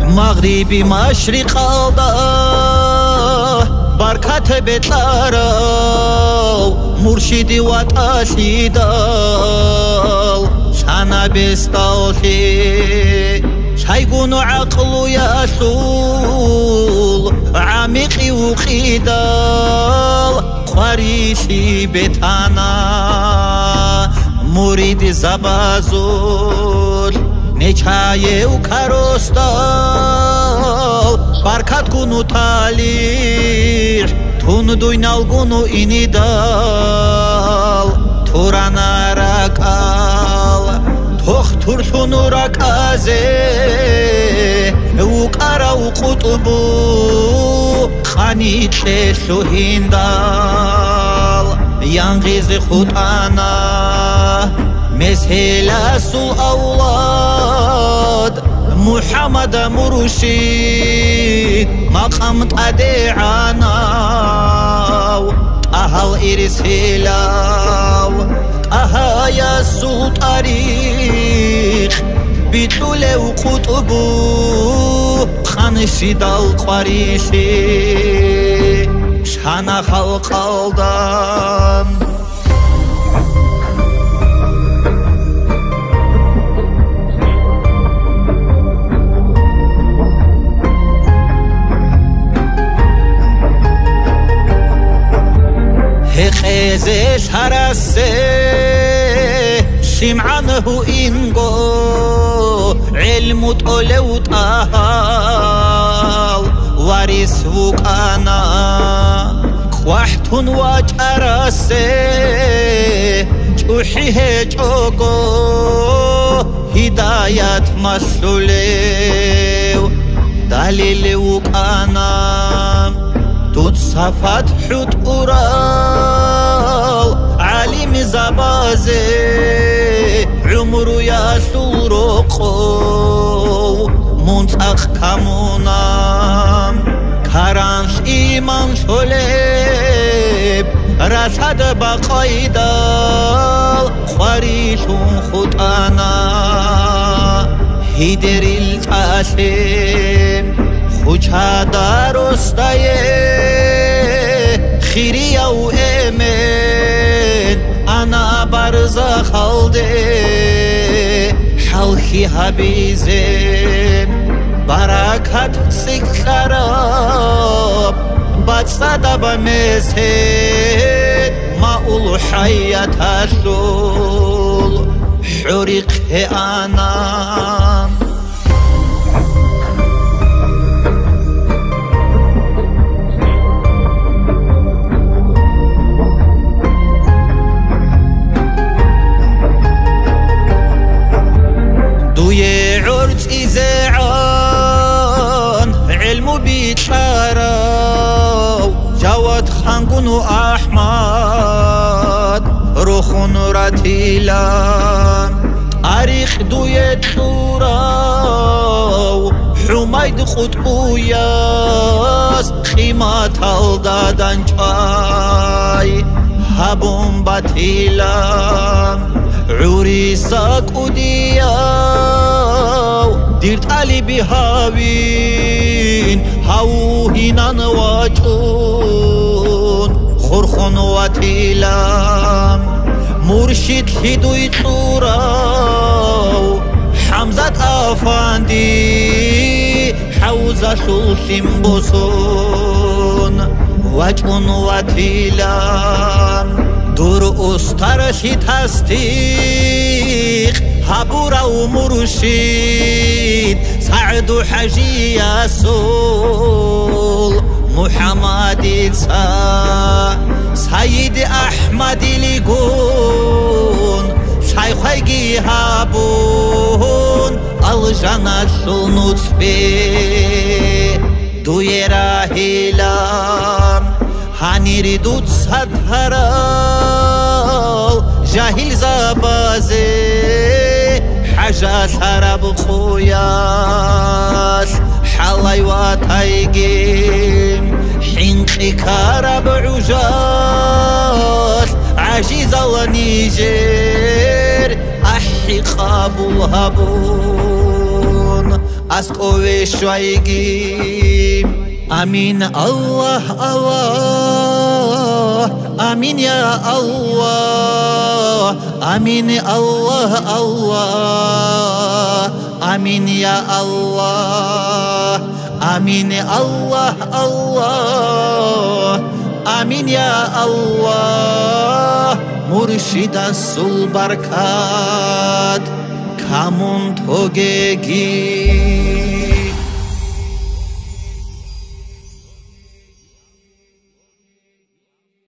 مغربي مشرق الدا بركات بتلارا مرشدي وتأسيدال شانا بستالخي شايقون عقل يسول عميقي وخيدال قريشي بتانا مريد زبازول نچايه وكاروستال بركات كونو تاليح تون دوينال كونو إنيدال تورانا راكال توخ تورثونو راكازي وكارا وقطبو خاني تلسو هندال يانغيزي خطانا مسهلا سو أولاد محمد مرشد مقام تدعانا أهل إرسلاو أهايا سو تاريخ بطول وقطبو خانشي دال قريشي شانا خلق الدان خيزش هرسه شمعنه إنقو علم طلو طهال وارث وقانا كوحت وجرسه جوحيه جوقو هداية مسلوليو دليل وقانا توت صفات حوت أورال عليم زبازي عمرو يا سورقو منطق كمونام كرانش إيمان شلب رسد بقايدال خريشون خطانا هيدر التاسم خوچا دارستايه خيريا وامن انا برزخ خلده حلخي حبيزم بركات سكراب بتصدا بمسهد ما اولو حياة السول حرق انا إذاعان علم بيتشارو جواد خانقونو أحمد روخون راتيلان تاريخ دوية شوراو حميد خطبو ياس خيمات الدادان جاي هبون باتيلان عريسك ودياو ديرت علي بهاوين هاوهنان واجون خورخون واتيلام مرشد هدوي توراو حمزة أفاندي حوزة سلسم بوسون واجون واتيلام دور استرشي تصديق هبورا ومرشد سعد حجي ياسول محمد سيد أحمد ليقون شيخي هابون الجنة النطفي دويرا هيلام هنريدوت سدهرال جاهل زبازي حاجة سرب خوياس حلاي واتايقيم حنقي كارب عجاس عجيز النيجير أحي قابل هبون أسكوي شويجي آمين الله الله آمين يا الله آمين الله الله آمين يا الله آمين الله الله آمين يا الله مرشد السلبركات كامون توجيجي